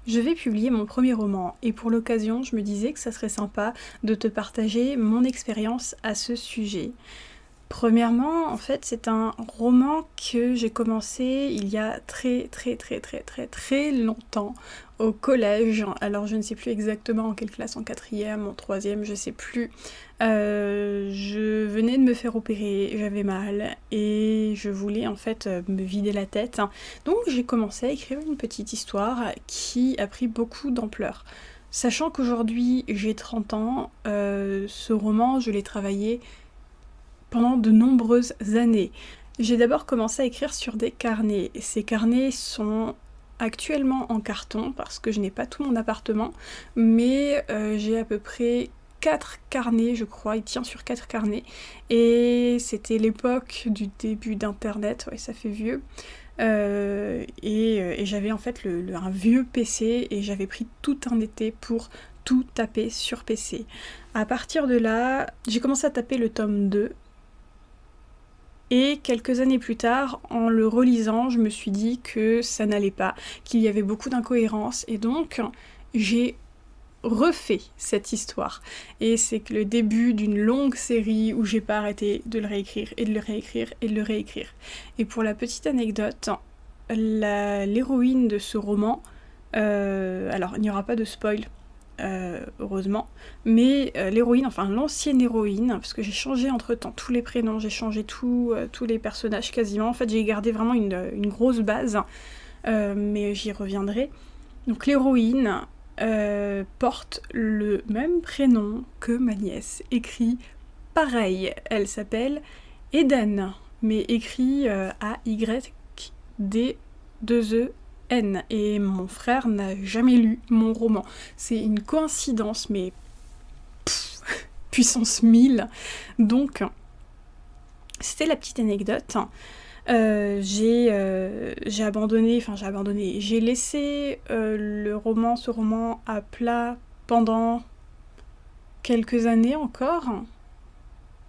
Je vais publier mon premier roman et pour l'occasion, je me disais que ça serait sympa de te partager mon expérience à ce sujet. Premièrement, en fait, c'est un roman que j'ai commencé il y a très longtemps au collège. Alors je ne sais plus exactement en quelle classe, en quatrième, en troisième, je sais plus. Je venais de me faire opérer, j'avais mal et je voulais en fait me vider la tête. Donc j'ai commencé à écrire une petite histoire qui a pris beaucoup d'ampleur. Sachant qu'aujourd'hui j'ai 30 ans, ce roman je l'ai travaillé pendant de nombreuses années. J'ai d'abord commencé à écrire sur des carnets. Ces carnets sont actuellement en carton parce que je n'ai pas tout mon appartement, mais j'ai à peu près 4 carnets, je crois, il tient sur 4 carnets, et c'était l'époque du début d'internet, ouais, ça fait vieux, et j'avais en fait un vieux PC et j'avais pris tout un été pour tout taper sur PC. À partir de là, j'ai commencé à taper le tome 2, et quelques années plus tard, en le relisant, je me suis dit que ça n'allait pas, qu'il y avait beaucoup d'incohérences, et donc j'ai refait cette histoire. Et c'est que le début d'une longue série où j'ai pas arrêté de le réécrire, et de le réécrire, et de le réécrire. Et pour la petite anecdote, l'héroïne de ce roman, alors il n'y aura pas de spoil, heureusement, mais l'héroïne, enfin l'ancienne héroïne, parce que j'ai changé entre temps tous les prénoms, j'ai changé tous les personnages quasiment, en fait j'ai gardé vraiment une grosse base, mais j'y reviendrai. Donc l'héroïne porte le même prénom que ma nièce, écrit pareil, elle s'appelle Eden, mais écrit A-Y-D-2-E N, et mon frère n'a jamais lu mon roman. C'est une coïncidence, mais puissance 1000. Donc, c'était la petite anecdote. J'ai abandonné, j'ai laissé ce roman à plat pendant quelques années encore,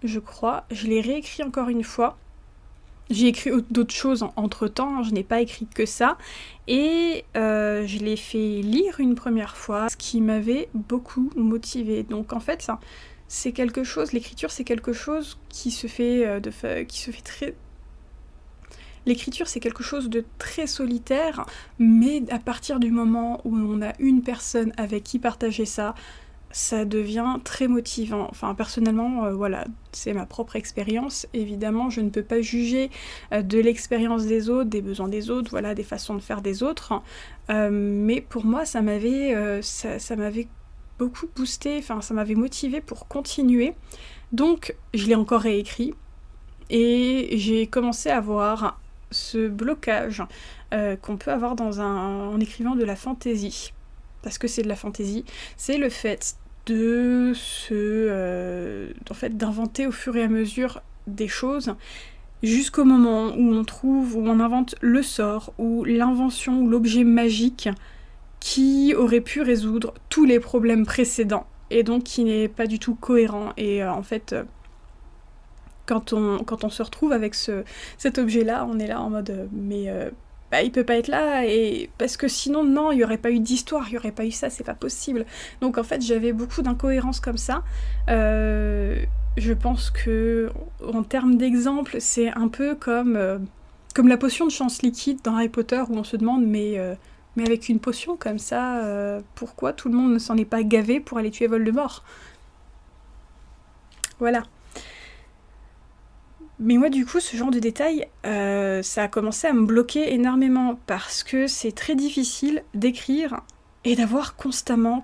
je crois. Je l'ai réécrit encore une fois. J'ai écrit d'autres choses entre-temps, je n'ai pas écrit que ça, et je l'ai fait lire une première fois, ce qui m'avait beaucoup motivée. Donc en fait, c'est quelque chose, l'écriture c'est quelque chose qui se fait très... L'écriture c'est quelque chose de très solitaire, mais à partir du moment où on a une personne avec qui partager ça devient très motivant. Enfin, personnellement, voilà, c'est ma propre expérience. Évidemment, je ne peux pas juger de l'expérience des autres, des besoins des autres, voilà, des façons de faire des autres. Mais pour moi, ça m'avait beaucoup boosté, enfin, ça m'avait motivé pour continuer. Donc, je l'ai encore réécrit et j'ai commencé à voir ce blocage qu'on peut avoir en écrivant de la fantaisie. Parce que c'est de la fantaisie, c'est le fait d'inventer au fur et à mesure des choses jusqu'au moment où on invente le sort ou l'invention ou l'objet magique qui aurait pu résoudre tous les problèmes précédents et donc qui n'est pas du tout cohérent. Et en fait, quand on se retrouve avec cet objet-là, on est là en mode il peut pas être là, et parce que sinon non, il y aurait pas eu d'histoire, il y aurait pas eu ça, c'est pas possible. Donc en fait j'avais beaucoup d'incohérences comme ça. Je pense que en termes d'exemple, c'est un peu comme la potion de chance liquide dans Harry Potter, où on se demande mais avec une potion comme ça, pourquoi tout le monde ne s'en est pas gavé pour aller tuer Voldemort? Voilà. Mais moi du coup ce genre de détails, ça a commencé à me bloquer énormément parce que c'est très difficile d'écrire et d'avoir constamment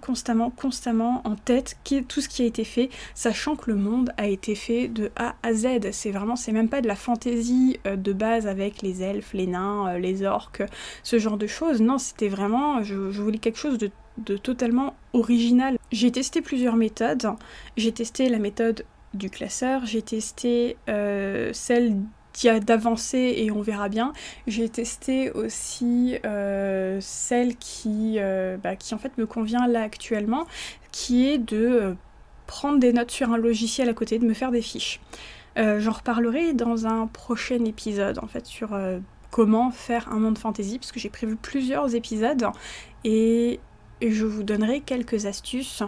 en tête tout ce qui a été fait, sachant que le monde a été fait de A à Z. C'est même pas de la fantaisie de base avec les elfes, les nains, les orques, ce genre de choses. Non, c'était vraiment, je voulais quelque chose de totalement original. J'ai testé plusieurs méthodes. J'ai testé la méthode du classeur, j'ai testé celle d'avancer et on verra bien. J'ai testé aussi celle qui en fait me convient là actuellement, qui est de prendre des notes sur un logiciel à côté, de me faire des fiches. J'en reparlerai dans un prochain épisode en fait sur comment faire un monde fantasy, parce que j'ai prévu plusieurs épisodes et et je vous donnerai quelques astuces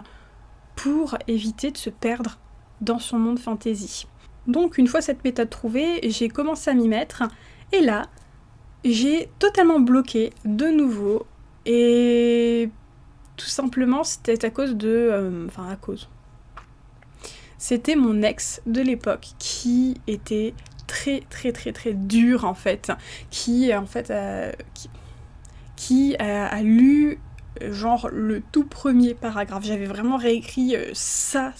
pour éviter de se perdre dans son monde fantasy. Donc une fois cette méthode trouvée, j'ai commencé à m'y mettre, et là, j'ai totalement bloqué de nouveau, et tout simplement c'était à cause de... C'était mon ex de l'époque qui était très très très très dur en fait, qui a lu genre le tout premier paragraphe. J'avais vraiment réécrit ça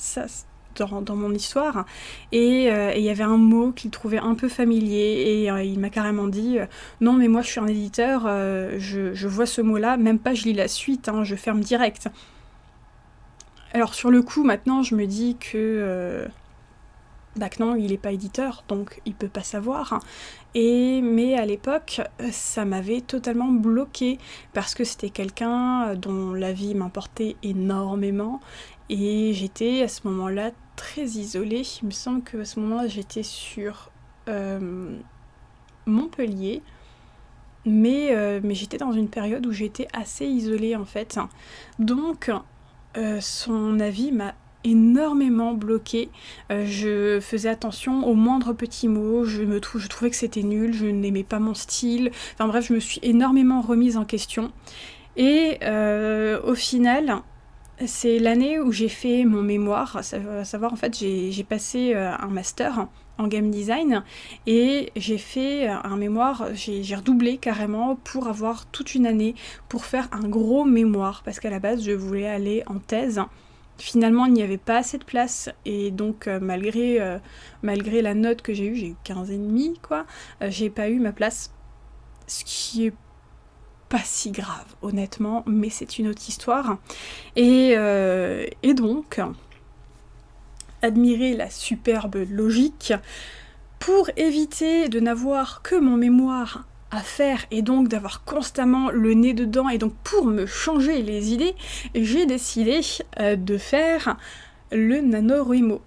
dans mon histoire, et il y avait un mot qu'il trouvait un peu familier, et il m'a carrément dit non mais moi je suis un éditeur, je vois ce mot là, même pas je lis la suite, hein, je ferme direct. Alors sur le coup maintenant je me dis que non, il est pas éditeur, donc il peut pas savoir. Mais à l'époque, ça m'avait totalement bloquée, parce que c'était quelqu'un dont la vie m'importait énormément, et j'étais à ce moment-là très isolée. Il me semble qu'à ce moment-là, j'étais sur Montpellier, mais j'étais dans une période où j'étais assez isolée en fait. Donc, son avis m'a énormément bloquée. Je faisais attention aux moindres petits mots, je trouvais que c'était nul, je n'aimais pas mon style, enfin bref, je me suis énormément remise en question. Et au final, c'est l'année où j'ai fait mon mémoire, à savoir en fait j'ai passé un master en game design, et j'ai fait un mémoire, j'ai redoublé carrément pour avoir toute une année pour faire un gros mémoire, parce qu'à la base je voulais aller en thèse. Finalement, il n'y avait pas assez de place, et donc malgré la note que j'ai eue, j'ai eu 15,5 quoi, j'ai pas eu ma place, ce qui est pas si grave honnêtement, mais c'est une autre histoire. Et donc, admirer la superbe logique, pour éviter de n'avoir que mon mémoire à faire, et donc d'avoir constamment le nez dedans, et donc pour me changer les idées, j'ai décidé de faire le NaNoWriMo,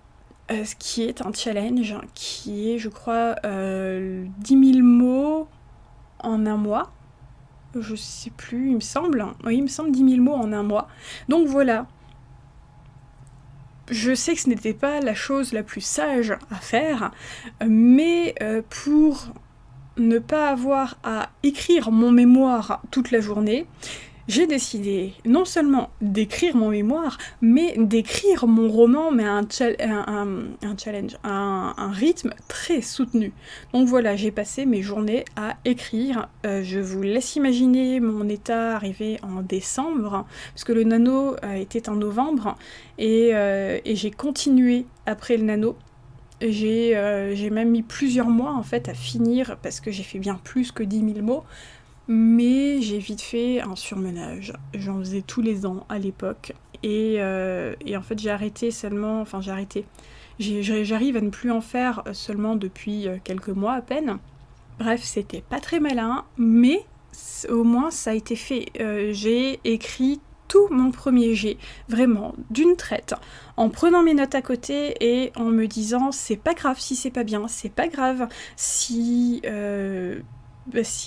ce qui est un challenge qui est, je crois, 10 000 mots en un mois. Je sais plus, il me semble. Oui, il me semble 10 000 mots en un mois. Donc voilà. Je sais que ce n'était pas la chose la plus sage à faire, mais pour ne pas avoir à écrire mon mémoire toute la journée, j'ai décidé non seulement d'écrire mon mémoire, mais d'écrire mon roman, mais un challenge, un rythme très soutenu. Donc voilà, j'ai passé mes journées à écrire. Je vous laisse imaginer mon état arrivé en décembre, parce que le nano était en novembre, et j'ai continué après le nano. J'ai même mis plusieurs mois en fait à finir, parce que j'ai fait bien plus que 10 000 mots, mais j'ai vite fait un surmenage. J'en faisais tous les ans à l'époque, et en fait j'ai arrêté seulement, enfin j'ai arrêté. J'arrive à ne plus en faire seulement depuis quelques mois à peine. Bref, c'était pas très malin, mais au moins ça a été fait. J'ai écrit tout mon premier jet, vraiment, d'une traite, en prenant mes notes à côté et en me disant c'est pas grave si c'est pas bien, c'est pas grave si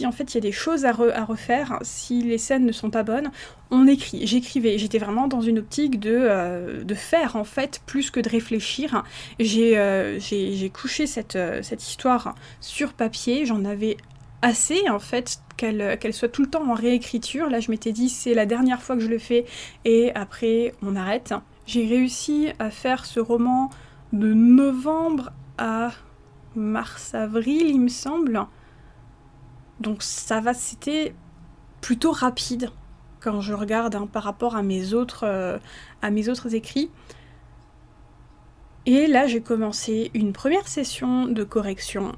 en fait il y a des choses à refaire, si les scènes ne sont pas bonnes, on écrit. J'écrivais, j'étais vraiment dans une optique de faire en fait, plus que de réfléchir. J'ai couché cette histoire sur papier, j'en avais assez en fait qu'elle soit tout le temps en réécriture. Là je m'étais dit c'est la dernière fois que je le fais, et après on arrête. J'ai réussi à faire ce roman de novembre à mars-avril il me semble. Donc ça va, c'était plutôt rapide quand je regarde par rapport à mes autres écrits. Et là j'ai commencé une première session de correction.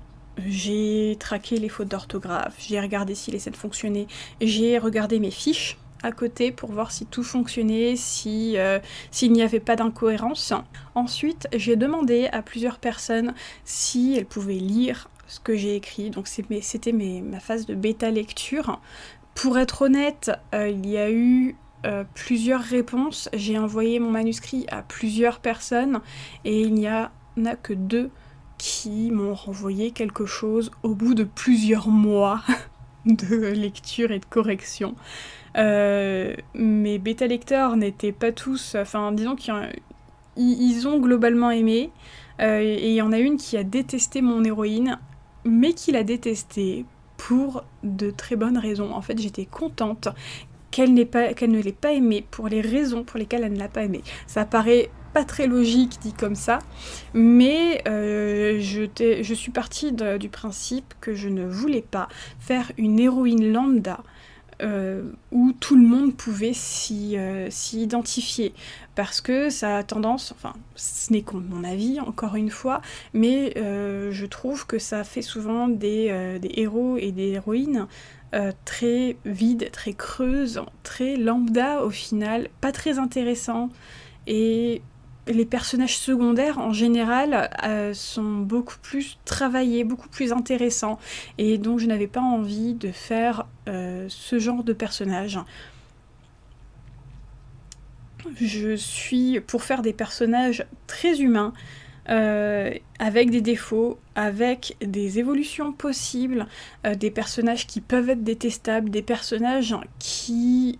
J'ai traqué les fautes d'orthographe, j'ai regardé si les scènes fonctionnaient, j'ai regardé mes fiches à côté pour voir si tout fonctionnait, s'il n'y avait pas d'incohérence. Ensuite, j'ai demandé à plusieurs personnes si elles pouvaient lire ce que j'ai écrit, donc c'était ma phase de bêta lecture. Pour être honnête, il y a eu plusieurs réponses, j'ai envoyé mon manuscrit à plusieurs personnes, et il n'y en a que 2 qui m'ont renvoyé quelque chose au bout de plusieurs mois. de lecture et de correction. Mes bêta-lecteurs n'étaient pas tous... Enfin, disons qu'ils ont globalement aimé, et il y en a une qui a détesté mon héroïne, mais qui l'a détestée pour de très bonnes raisons. En fait, j'étais contente qu'elle ne l'ait pas aimée pour les raisons pour lesquelles elle ne l'a pas aimée. Ça paraît pas très logique dit comme ça, mais je suis partie du principe que je ne voulais pas faire une héroïne lambda où tout le monde pouvait s'y identifier, parce que ça a tendance, enfin ce n'est que mon avis encore une fois, mais je trouve que ça fait souvent des héros et des héroïnes très vides, très creuses, très lambda au final, pas très intéressants, et les personnages secondaires en général sont beaucoup plus travaillés, beaucoup plus intéressants, et donc je n'avais pas envie de faire ce genre de personnage. Je suis pour faire des personnages très humains, avec des défauts, avec des évolutions possibles, des personnages qui peuvent être détestables, des personnages qui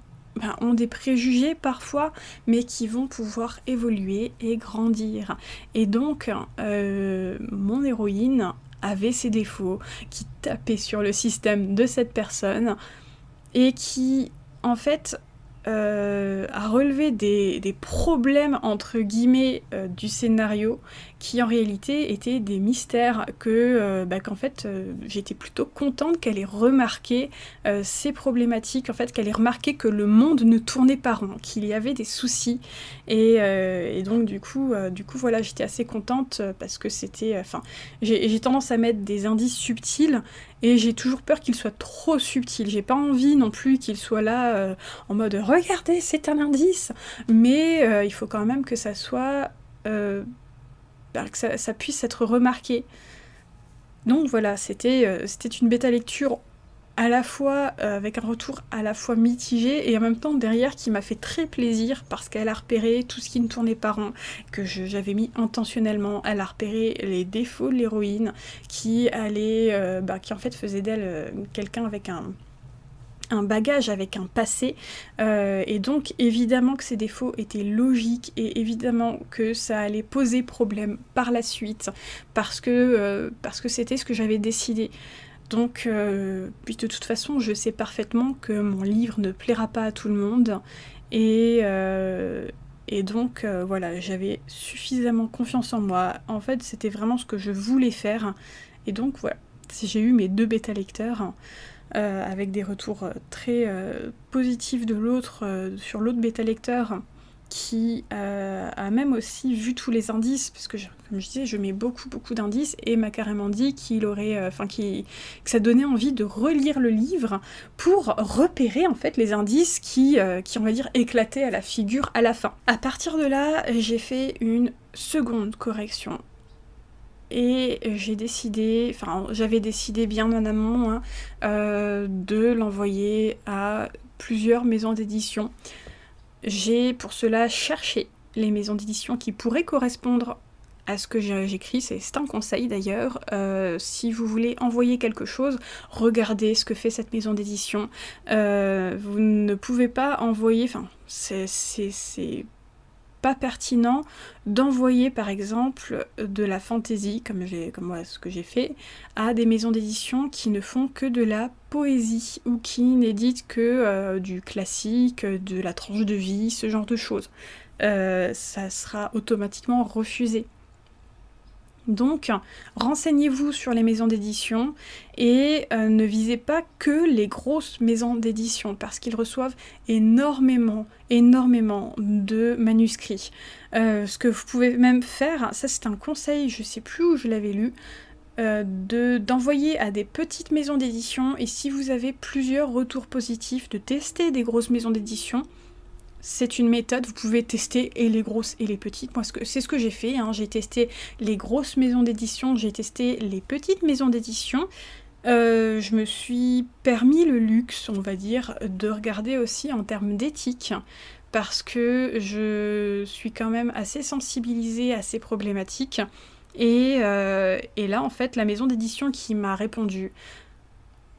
ont des préjugés parfois, mais qui vont pouvoir évoluer et grandir. Et donc, mon héroïne avait ses défauts, qui tapaient sur le système de cette personne, et qui, en fait, a relevé des problèmes, entre guillemets, du scénario, qui en réalité étaient des mystères qu'en fait j'étais plutôt contente qu'elle ait remarqué ces problématiques, en fait qu'elle ait remarqué que le monde ne tournait pas rond, qu'il y avait des soucis, et donc du coup voilà, j'étais assez contente parce que c'était, j'ai tendance à mettre des indices subtils, et j'ai toujours peur qu'il soit trop subtil. J'ai pas envie non plus qu'il soit là en mode « Regardez, c'est un indice !» Mais il faut quand même que ça soit... que ça puisse être remarqué. Donc voilà, c'était une bêta lecture à la fois avec un retour à la fois mitigé, et en même temps derrière qui m'a fait très plaisir, parce qu'elle a repéré tout ce qui ne tournait pas rond, que j'avais mis intentionnellement. Elle a repéré les défauts de l'héroïne, qui en fait faisait d'elle quelqu'un avec un bagage, avec un passé, et donc évidemment que ces défauts étaient logiques, et évidemment que ça allait poser problème par la suite, parce que c'était ce que j'avais décidé. Donc, puis de toute façon, je sais parfaitement que mon livre ne plaira pas à tout le monde, et donc voilà, j'avais suffisamment confiance en moi. En fait, c'était vraiment ce que je voulais faire, et donc voilà, j'ai eu mes 2 bêta-lecteurs, avec des retours très positifs de sur l'autre bêta-lecteur, qui a même aussi vu tous les indices, parce que comme je disais, je mets beaucoup d'indices, et m'a carrément dit qu'il aurait, que ça donnait envie de relire le livre pour repérer en fait les indices qui on va dire éclataient à la figure à la fin. À partir de là, j'ai fait une seconde correction. Et j'avais décidé bien en amont de l'envoyer à plusieurs maisons d'édition. J'ai pour cela cherché les maisons d'édition qui pourraient correspondre à ce que j'écris. C'est un conseil d'ailleurs. Si vous voulez envoyer quelque chose, regardez ce que fait cette maison d'édition. Vous ne pouvez pas envoyer... c'est pas pertinent d'envoyer par exemple de la fantasy, comme moi ce que j'ai fait, à des maisons d'édition qui ne font que de la poésie, ou qui n'éditent que du classique, de la tranche de vie, ce genre de choses. Ça sera automatiquement refusé. Donc, renseignez-vous sur les maisons d'édition, et ne visez pas que les grosses maisons d'édition, parce qu'ils reçoivent énormément de manuscrits. Ce que vous pouvez même faire, ça c'est un conseil, je sais plus où je l'avais lu, d'envoyer à des petites maisons d'édition, et si vous avez plusieurs retours positifs, de tester des grosses maisons d'édition. C'est une méthode, vous pouvez tester et les grosses et les petites. Moi, c'est ce que j'ai fait, j'ai testé les grosses maisons d'édition, j'ai testé les petites maisons d'édition. Je me suis permis le luxe, on va dire, de regarder aussi en termes d'éthique, parce que je suis quand même assez sensibilisée à ces problématiques. Et là, en fait, la maison d'édition qui m'a répondu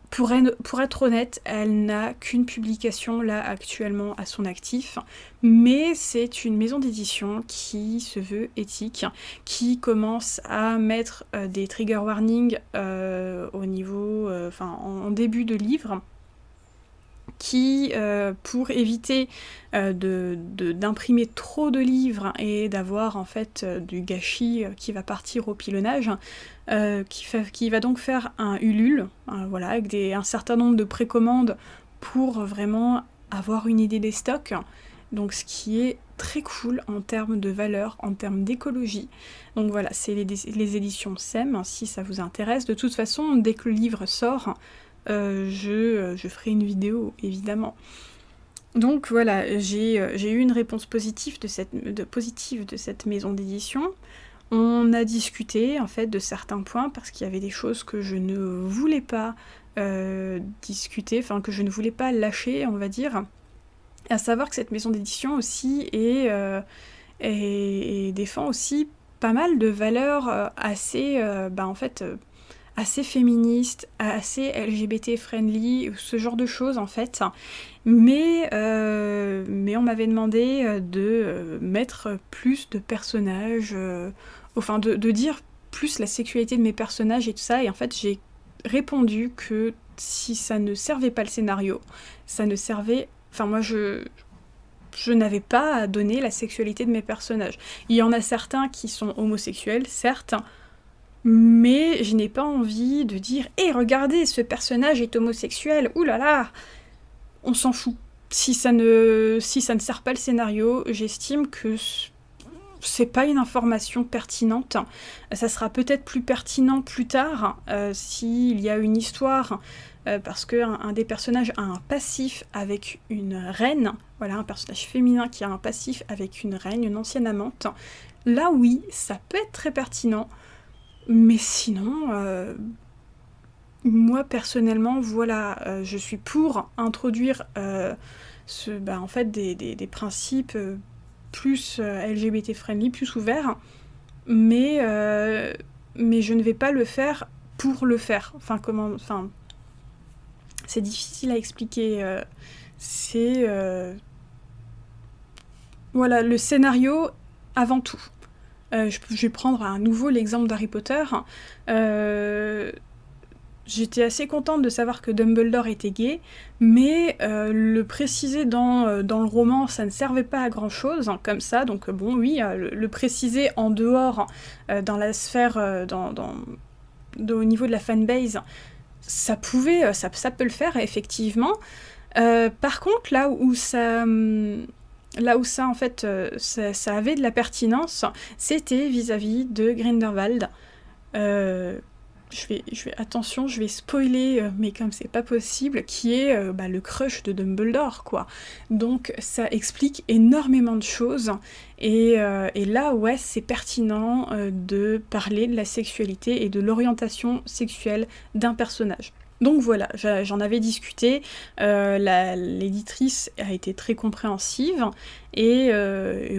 pour être honnête, elle n'a qu'une publication là actuellement à son actif, mais c'est une maison d'édition qui se veut éthique, qui commence à mettre des trigger warnings au niveau, en début de livre, qui, pour éviter d'imprimer trop de livres et d'avoir en fait du gâchis qui va partir au pilonnage, qui va donc faire un Ulule, voilà, avec un certain nombre de précommandes pour vraiment avoir une idée des stocks. Donc ce qui est très cool en termes de valeur, en termes d'écologie. Donc voilà, c'est les éditions SEM, si ça vous intéresse. De toute façon, dès que le livre sort, je ferai une vidéo, évidemment. Donc voilà, j'ai eu une réponse positive de cette maison d'édition. On a discuté en fait de certains points parce qu'il y avait des choses que je ne voulais pas discuter, enfin que je ne voulais pas lâcher, on va dire. À savoir que cette maison d'édition aussi défend aussi pas mal de valeurs assez, assez féministes, assez LGBT friendly, ce genre de choses en fait. Mais on m'avait demandé de mettre plus de personnages, de dire plus la sexualité de mes personnages et tout ça, et en fait j'ai répondu que si ça ne servait pas le scénario, ça ne servait... Enfin moi je n'avais pas à donner la sexualité de mes personnages. Il y en a certains qui sont homosexuels, certes, mais je n'ai pas envie de dire « Hé, regardez, ce personnage est homosexuel, oulala !» On s'en fout. Si ça ne sert pas le scénario, j'estime que c'est pas une information pertinente. Ça sera peut-être plus pertinent plus tard, s'il y a une histoire, parce qu'un des personnages a un passif avec une reine, voilà, un personnage féminin qui a un passif avec une reine, une ancienne amante. Là oui, ça peut être très pertinent, mais sinon... moi personnellement, voilà, je suis pour introduire en fait des principes plus LGBT friendly, plus ouverts, mais je ne vais pas le faire pour le faire. C'est difficile à expliquer. Voilà, le scénario avant tout. Je vais prendre à nouveau l'exemple d'Harry Potter. J'étais assez contente de savoir que Dumbledore était gay, mais le préciser dans le roman, ça ne servait pas à grand-chose, comme ça, donc bon, oui, le préciser en dehors, dans la sphère, au niveau de la fanbase, ça peut le faire, effectivement. Par contre, là où ça, en fait, ça avait de la pertinence, c'était vis-à-vis de Grindelwald. Attention, je vais spoiler, mais comme c'est pas possible, qui est le crush de Dumbledore, quoi. Donc ça explique énormément de choses, et là, ouais, c'est pertinent de parler de la sexualité et de l'orientation sexuelle d'un personnage. Donc voilà, j'en avais discuté, l'éditrice a été très compréhensive, et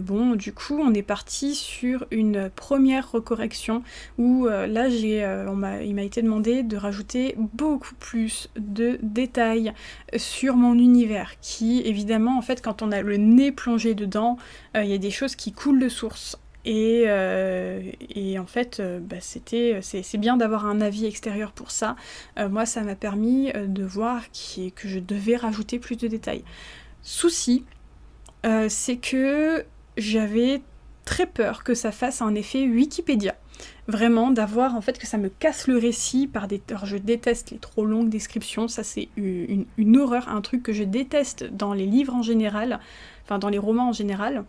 bon, du coup, on est parti sur une première recorrection, où là, il m'a été demandé de rajouter beaucoup plus de détails sur mon univers, qui, évidemment, en fait, quand on a le nez plongé dedans, il y a des choses qui coulent de source. Et en fait, c'est bien d'avoir un avis extérieur pour ça. Moi, ça m'a permis de voir que je devais rajouter plus de détails. Souci, c'est que j'avais très peur que ça fasse un effet Wikipédia. Vraiment, d'avoir en fait que ça me casse le récit par des... Alors, je déteste les trop longues descriptions, ça c'est une horreur, un truc que je déteste dans les livres en général, enfin dans les romans en général.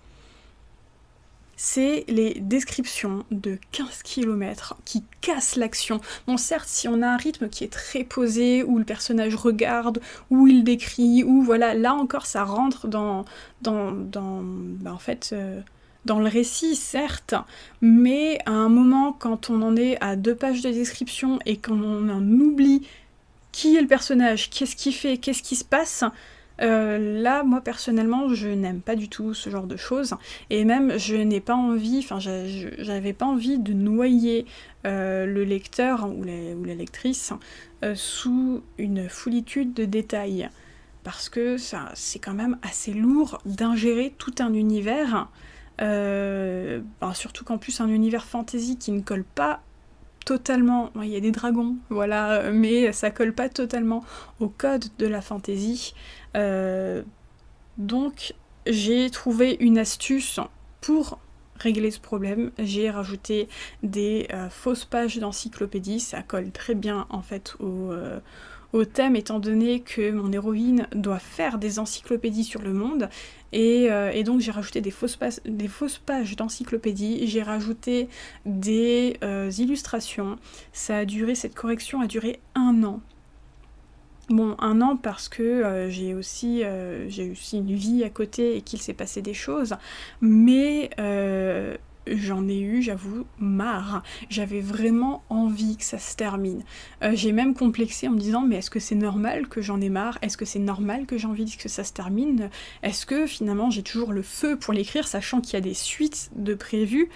C'est les descriptions de 15 km qui cassent l'action. Bon, certes, si on a un rythme qui est très posé, où le personnage regarde, où il décrit, où voilà, là encore ça rentre dans le récit, certes, mais à un moment, quand on en est à 2 pages de description et qu'on en oublie qui est le personnage, qu'est-ce qu'il fait, qu'est-ce qui se passe, Là, moi personnellement, je n'aime pas du tout ce genre de choses, et même je n'ai pas envie, enfin j'avais pas envie de noyer le lecteur ou la lectrice sous une foulitude de détails, parce que ça, c'est quand même assez lourd d'ingérer tout un univers, surtout qu'en plus un univers fantasy qui ne colle pas totalement, il y a des dragons, voilà, mais ça colle pas totalement au code de la fantasy. Donc j'ai trouvé une astuce pour régler ce problème. J'ai rajouté des fausses pages d'encyclopédie, ça colle très bien en fait au thème, étant donné que mon héroïne doit faire des encyclopédies sur le monde, et donc j'ai rajouté des fausses pages d'encyclopédie, j'ai rajouté des illustrations. Cette correction a duré 1 an. Bon, 1 an parce que j'ai aussi une vie à côté et qu'il s'est passé des choses, mais j'en ai eu, j'avoue, marre. J'avais vraiment envie que ça se termine. J'ai même complexé en me disant, mais est-ce que c'est normal que j'en ai marre? Est-ce que c'est normal que j'ai envie que ça se termine? Est-ce que finalement j'ai toujours le feu pour l'écrire, sachant qu'il y a des suites de prévues?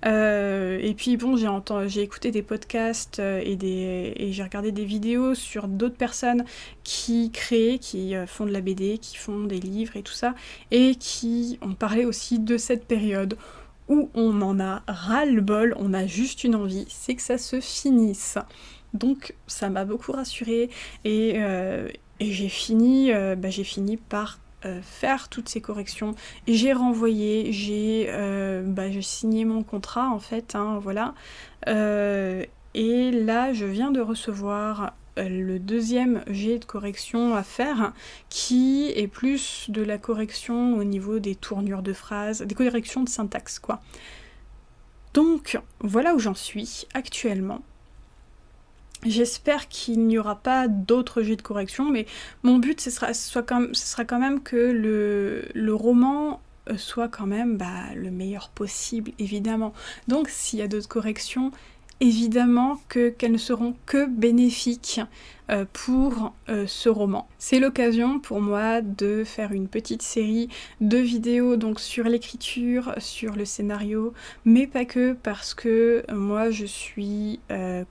Et puis bon, j'ai écouté des podcasts et j'ai regardé des vidéos sur d'autres personnes qui créent, qui font de la BD, qui font des livres et tout ça, et qui ont parlé aussi de cette période où on en a ras-le-bol, on a juste une envie, c'est que ça se finisse. Donc ça m'a beaucoup rassurée, et j'ai fini par faire toutes ces corrections. J'ai renvoyé, j'ai signé mon contrat en fait, hein, voilà. Et là, je viens de recevoir le 2e jet de correction à faire, qui est plus de la correction au niveau des tournures de phrases, des corrections de syntaxe, quoi. Donc, voilà où j'en suis actuellement. J'espère qu'il n'y aura pas d'autres jets de correction, mais mon but, ce sera quand même que le roman soit quand même le meilleur possible, évidemment. Donc, s'il y a d'autres corrections, évidemment qu'elles ne seront que bénéfiques pour ce roman. C'est l'occasion pour moi de faire une petite série de vidéos donc sur l'écriture, sur le scénario, mais pas que, parce que moi je suis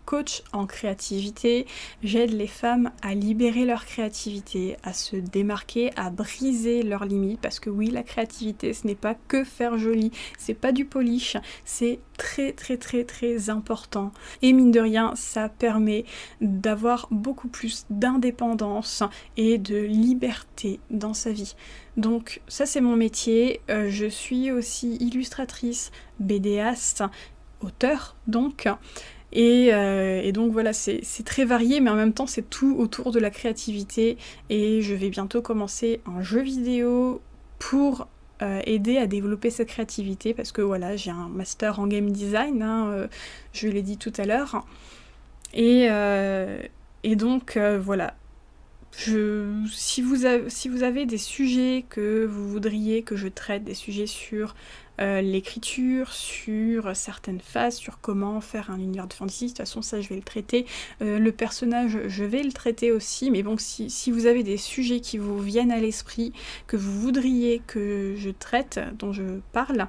coach en créativité. J'aide les femmes à libérer leur créativité, à se démarquer, à briser leurs limites, parce que oui, la créativité, ce n'est pas que faire joli, c'est pas du polish, c'est très très très très important. Et mine de rien, ça permet d'avoir beaucoup plus d'indépendance et de liberté dans sa vie. Donc ça, c'est mon métier. Je suis aussi illustratrice, BDaste, auteure donc. Et donc voilà, c'est très varié, mais en même temps c'est tout autour de la créativité, et je vais bientôt commencer un jeu vidéo pour aider à développer cette créativité, parce que voilà, j'ai un master en game design, hein, je l'ai dit tout à l'heure, et donc voilà. Si vous avez des sujets que vous voudriez que je traite, des sujets sur l'écriture, sur certaines phases, sur comment faire un univers de fantasy, de toute façon ça je vais le traiter. Le personnage, je vais le traiter aussi, mais bon, si vous avez des sujets qui vous viennent à l'esprit, que vous voudriez que je traite, dont je parle,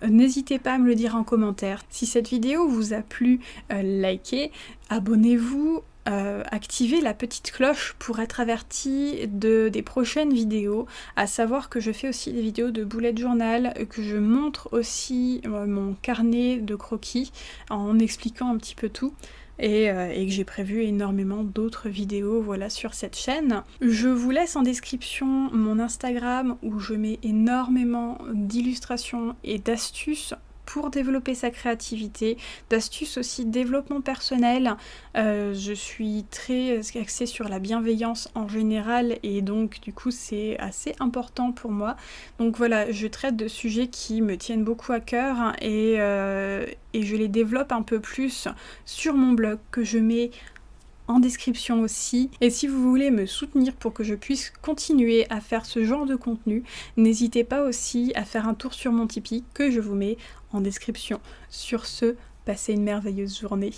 n'hésitez pas à me le dire en commentaire. Si cette vidéo vous a plu, likez, abonnez-vous, activez la petite cloche pour être averti des prochaines vidéos, à savoir que je fais aussi des vidéos de bullet journal, que je montre aussi mon carnet de croquis en expliquant un petit peu tout. Et que j'ai prévu énormément d'autres vidéos, voilà, sur cette chaîne. Je vous laisse en description mon Instagram, où je mets énormément d'illustrations et d'astuces pour développer sa créativité, d'astuces aussi développement personnel. Je suis très axée sur la bienveillance en général, et donc du coup c'est assez important pour moi. Donc voilà, je traite de sujets qui me tiennent beaucoup à cœur, hein, et je les développe un peu plus sur mon blog, que je mets en description aussi. Et si vous voulez me soutenir pour que je puisse continuer à faire ce genre de contenu, n'hésitez pas aussi à faire un tour sur mon Tipeee, que je vous mets en description. Sur ce, passez une merveilleuse journée.